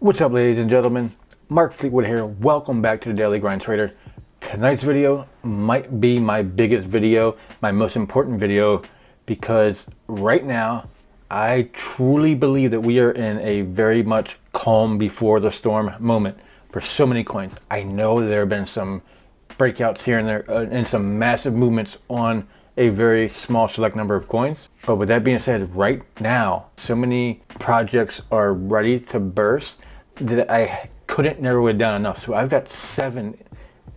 What's up, ladies and gentlemen? Mark Fleetwood here. Welcome back to the Daily Grind Trader. Tonight's video might be my biggest video, my most important video, because right now I truly believe that we are in a very much calm before the storm moment for so many coins. I know there have been some breakouts here and there and some massive movements on a very small select number of coins. But with that being said, right now, so many projects are ready to burst that I couldn't narrow it down enough. So I've got 7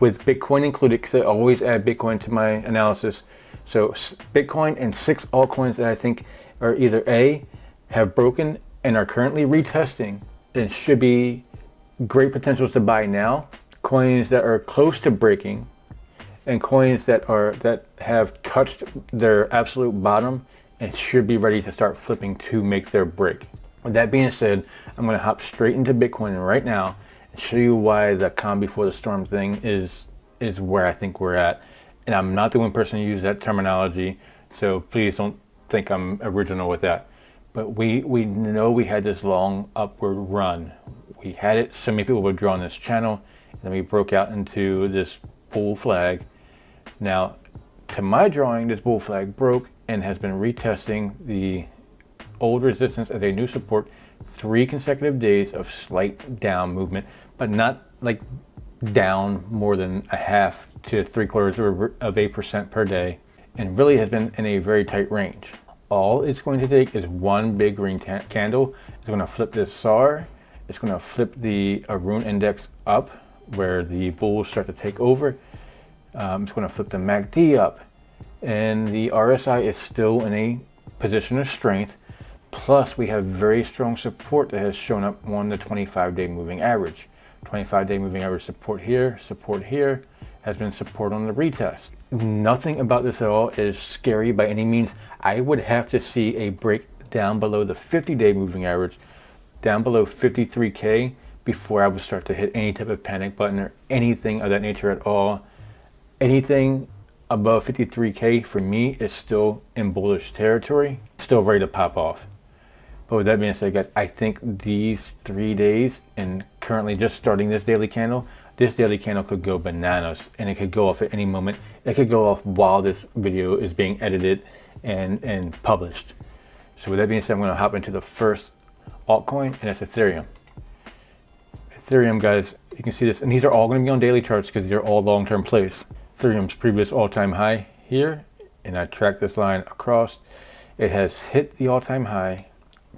with Bitcoin included, because I always add Bitcoin to my analysis. So Bitcoin and 6 altcoins that I think are either A, have broken and are currently retesting and should be great potentials to buy now, coins that are close to breaking, and coins that have touched their absolute bottom and should be ready to start flipping to make their break. With that being said, I'm going to hop straight into Bitcoin right now and show you why the calm before the storm thing is where I think we're at. And I'm not the one person to use that terminology, so please don't think I'm original with that. But we know we had this long upward run. We had it, so many people were drawing this channel, and then we broke out into this bull flag. Now, to my drawing, this bull flag broke and has been retesting the old resistance as a new support 3 consecutive days of slight down movement, but not like down more than 0.5 to 0.75% per day, and really has been in a very tight range. All it's going to take is one big green candle. It's going to flip this SAR. It's going to flip the Arun index up where the bulls start to take over. It's going to flip the MACD up, and the RSI is still in a position of strength. Plus, we have very strong support that has shown up on the 25-day moving average. 25-day moving average support here, has been support on the retest. Nothing about this at all is scary by any means. I would have to see a break down below the 50-day moving average, down below 53K, before I would start to hit any type of panic button or anything of that nature at all. Anything above 53K for me is still in bullish territory, still ready to pop off. But with that being said, guys, I think these 3 days and currently just starting this daily candle could go bananas, and it could go off at any moment. It could go off while this video is being edited and published. So with that being said, I'm going to hop into the first altcoin, and that's Ethereum. Ethereum, guys, you can see this, and these are all going to be on daily charts because they're all long-term plays. Ethereum's previous all-time high here, and I track this line across. It has hit the all-time high,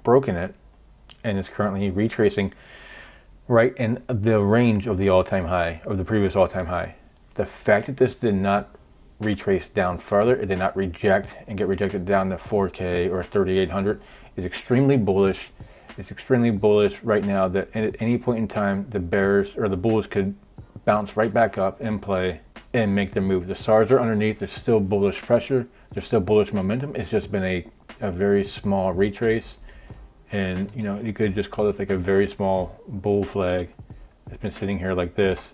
broken it, and is currently retracing right in the range of the all-time high, of the previous all-time high. The fact that this did not retrace down further, it did not reject and get rejected down to 4K or 3,800, is extremely bullish. It's extremely bullish right now that at any point in time, the bears or the bulls could bounce right back up and play and make their move. The SARs are underneath. There's still bullish pressure. There's still bullish momentum. It's just been a very small retrace. And, you know, you could just call this like a very small bull flag. It's been sitting here like this,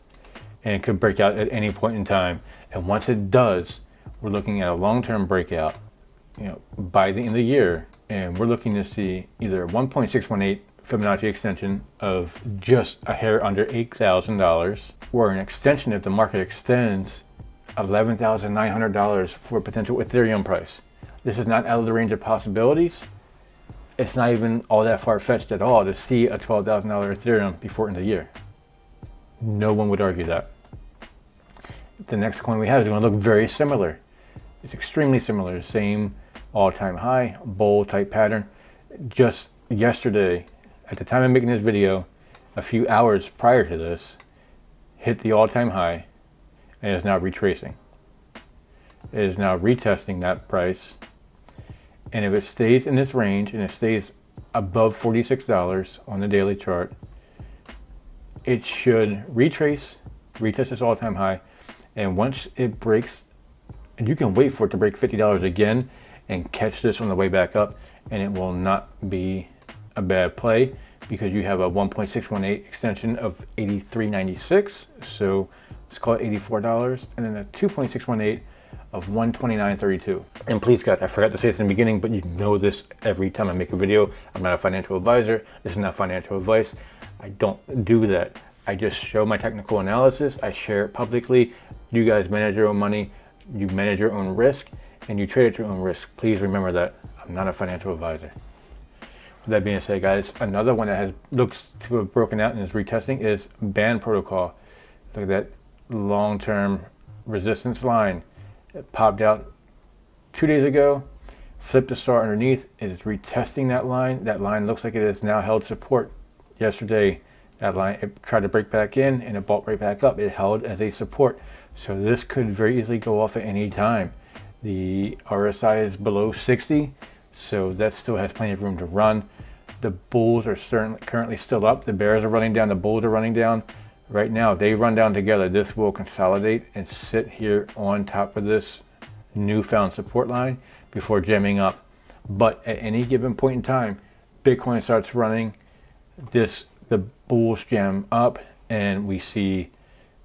and it could break out at any point in time. And once it does, we're looking at a long-term breakout, you know, by the end of the year. And we're looking to see either 1.618 Fibonacci extension of just a hair under $8,000, or an extension, if the market extends, $11,900 for a potential Ethereum price. This is not out of the range of possibilities. It's not even all that far-fetched at all to see a $12,000 Ethereum before end of the year. No one would argue that. The next coin we have is going to look very similar. It's extremely similar. Same all-time high, bull type pattern. Just yesterday, at the time of making this video, a few hours prior to this, hit the all-time high and is now retracing. It is now retesting that price. And if it stays in this range and it stays above $46 on the daily chart, it should retest this all-time high. And once it breaks, and you can wait for it to break $50 again and catch this on the way back up, and it will not be a bad play because you have a 1.618 extension of $83.96. So let's call it $84, and then a 2.618 of $129.32. And please, guys, I forgot to say this in the beginning, but you know this every time I make a video. I'm not a financial advisor. This is not financial advice. I don't do that. I just show my technical analysis. I share it publicly. You guys manage your own money. You manage your own risk, and you trade at your own risk. Please remember that. I'm not a financial advisor. With that being said, guys, another one that looks to have broken out and is retesting is Binance Protocol. Look at that long-term resistance line. It popped out 2 days ago, flipped the star underneath. It is retesting that line. That line looks like it has now held support. Yesterday, that line, it tried to break back in and it bought right back up. It held as a support. So this could very easily go off at any time. The RSI is below 60, so that still has plenty of room to run. The bulls are currently still up. The bears are running down. The bulls are running down. Right now, if they run down together, this will consolidate and sit here on top of this newfound support line before jamming up. But at any given point in time, Bitcoin starts running, the bulls jam up, and we see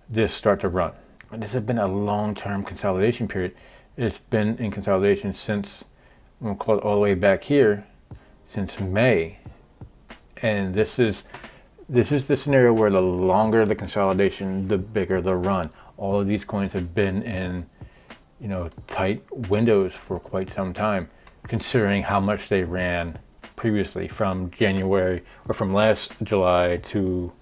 this start to run. This has been a long-term consolidation period. It's been in consolidation since, we'll call it all the way back here, since May. And this is the scenario where the longer the consolidation, the bigger the run. All of these coins have been in, tight windows for quite some time, considering how much they ran previously from January or from last July to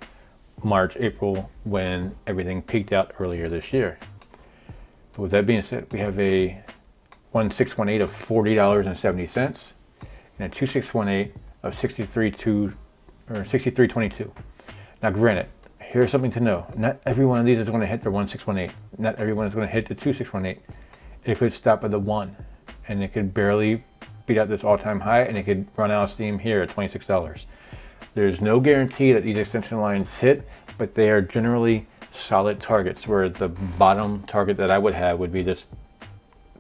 March, April, when everything peaked out earlier this year. But with that being said, we have a 1618 of $40.70 and a 2618 of 63.22. Now granted, here's something to know. Not every one of these is going to hit their 1618. Not everyone is going to hit the 2618. It could stop at the 1, and it could barely beat out this all-time high, and it could run out of steam here at $26. There's no guarantee that these extension lines hit, but they are generally solid targets, where the bottom target that I would have would be this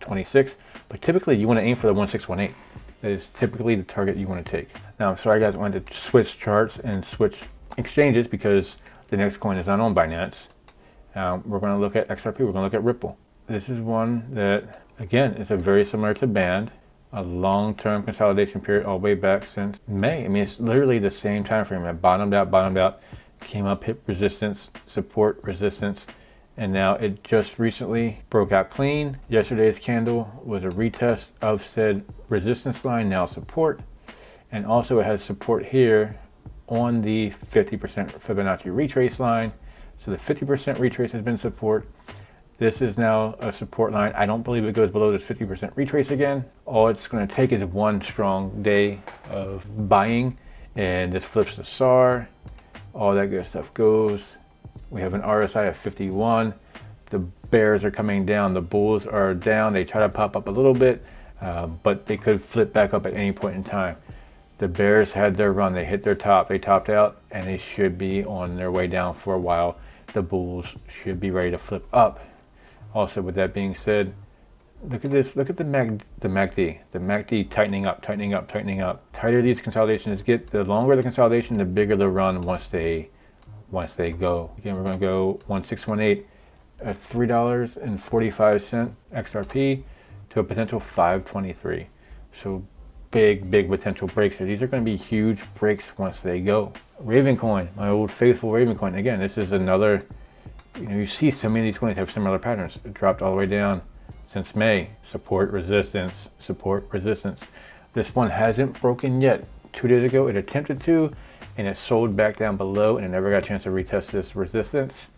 26, but typically you want to aim for the 1618. That is typically the target you want to take. Now, I'm sorry guys, I wanted to switch charts and switch exchanges because the next coin is not on Binance. We're going to look at XRP, we're going to look at Ripple. This is one that, again, is very similar to Band, a long-term consolidation period all the way back since May. I mean, it's literally the same time frame. It bottomed out, came up, hit resistance, support, resistance, and now it just recently broke out clean. Yesterday's candle was a retest of said resistance line, now support, and also it has support here on the 50% Fibonacci retrace line. So the 50% retrace has been support. This is now a support line. I don't believe it goes below this 50% retrace again. All it's going to take is one strong day of buying, and this flips the SAR. All that good stuff goes. We have an RSI of 51. The bears are coming down. The bulls are down. They try to pop up a little bit, but they could flip back up at any point in time. The bears had their run. They hit their top. They topped out, and they should be on their way down for a while. The bulls should be ready to flip up. Also, with that being said, look at this. Look at the MACD. The MACD tightening up. Tighter these consolidations get, the longer the consolidation, the bigger the run once they go. Again, we're going to go 1618 at $3.45 XRP to a potential 523. So big potential breaks here. These are going to be huge breaks once they go. Ravencoin, my old faithful Ravencoin. Again, this is another. You see so many of these coins have similar patterns. It dropped all the way down since May. Support, resistance, support, resistance. This one hasn't broken yet. 2 days ago it attempted to, and it sold back down below, and it never got a chance to retest this resistance.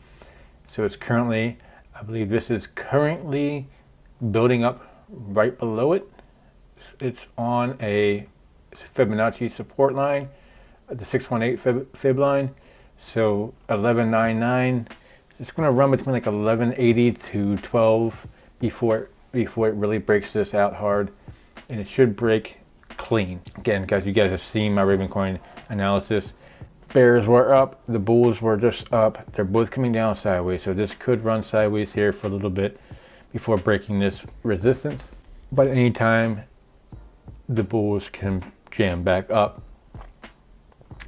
So it's currently, I believe this is currently building up right below it. It's on a Fibonacci support line, the 618 fib line. So 1199. It's going to run between like 1180 to 12 before it really breaks this out hard, and it should break clean. Again, guys, you guys have seen my Ravencoin analysis. Bears were up, the bulls were just up. They're both coming down sideways, so this could run sideways here for a little bit before breaking this resistance. But anytime the bulls can jam back up,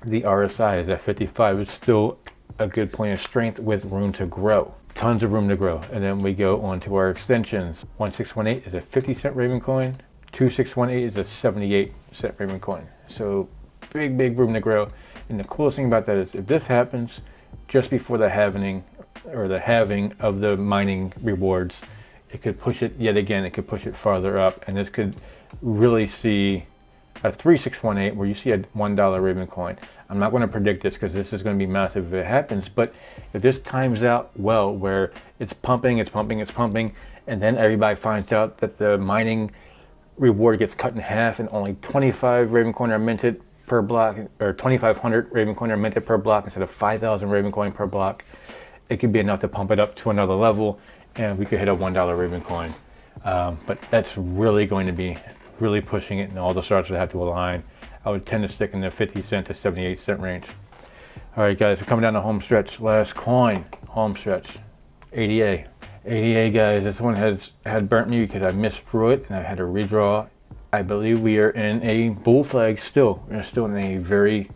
the RSI is at 55. It's still a good point of strength with room to grow. Tons of room to grow. And then we go on to our extensions. 1618 is a 50-cent Ravencoin. 2618 is a 78-cent Ravencoin. So big room to grow. And the coolest thing about that is if this happens just before the halving or the halving of the mining rewards, it could push it yet again, it could push it farther up, and this could really see a 3618 where you see a $1 Ravencoin. I'm not going to predict this because this is going to be massive if it happens, but if this times out well where it's pumping, and then everybody finds out that the mining reward gets cut in half and only 25 Ravencoin are minted per block, or 2,500 Ravencoin are minted per block instead of 5,000 Ravencoin per block, it could be enough to pump it up to another level, and we could hit a $1 Ravencoin. But that's really going to be really pushing it, and all the stars would have to align. I would tend to stick in the 50 cent to 78 cent range. All right, guys, we're coming down the home stretch. Last coin, home stretch, ADA. ADA, guys, this one had burnt me because I missed through it and I had to redraw. I believe we are in a bull flag still. We're still in a very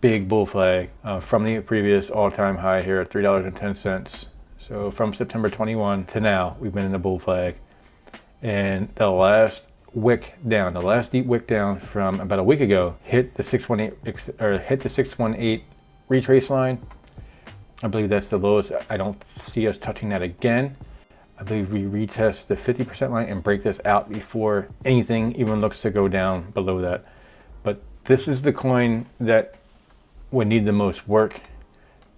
big bull flag from the previous all-time high here at $3.10. So from September 21 to now, we've been in a bull flag. And the last wick down, the last deep wick down from about a week ago, hit the 618 or hit the 618 retrace line. I believe that's the lowest. I don't see us touching that again. I believe we retest the 50% line and break this out before anything even looks to go down below that. But this is the coin that would need the most work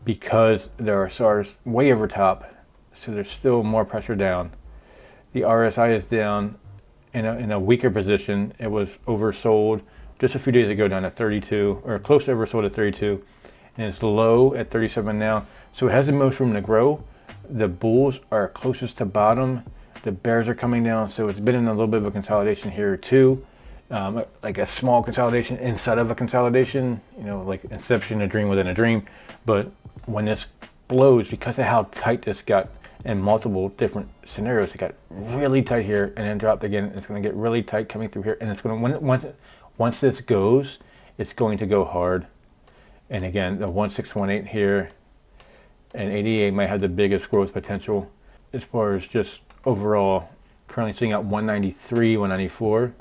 because there are SARs way over top, so there's still more pressure down. The RSI is down in a weaker position. It was oversold just a few days ago down at 32, or close to oversold at 32, and it's low at 37 now. So it has the most room to grow. The bulls are closest to bottom. The bears are coming down, so it's been in a little bit of a consolidation here too. Like a small consolidation inside of a consolidation, you know, like inception, a dream within a dream. But when this blows, because of how tight this got in multiple different scenarios, it got really tight here and then dropped again. It's going to get really tight coming through here, and it's going to once this goes, it's going to go hard. And again, the 1618 here and 88 might have the biggest growth potential as far as just overall. Currently sitting at 193, 194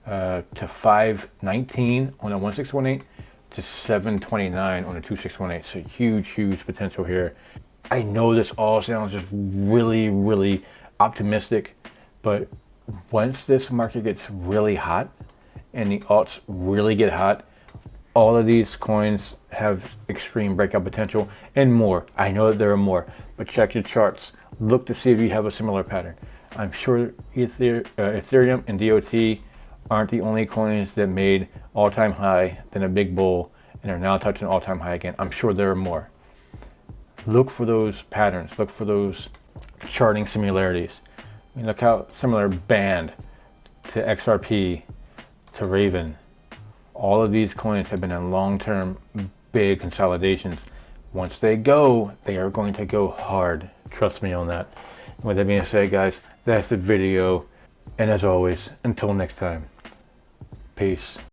to 519 on a 1618 to 729 on a 2618. So huge potential here. I know this all sounds just really optimistic, but once this market gets really hot and the alts really get hot, all of these coins have extreme breakout potential and more. I know that there are more, but check your charts. Look to see if you have a similar pattern. I'm sure Ethereum and DOT aren't the only coins that made all-time high, then a big bull, and are now touching all-time high again. I'm sure there are more. Look for those patterns. Look for those charting similarities. I mean, look how similar Band to XRP to Raven. All of these coins have been in long-term big consolidations. Once they go, they are going to go hard. Trust me on that. With that being said, guys, that's the video. And as always, until next time, peace.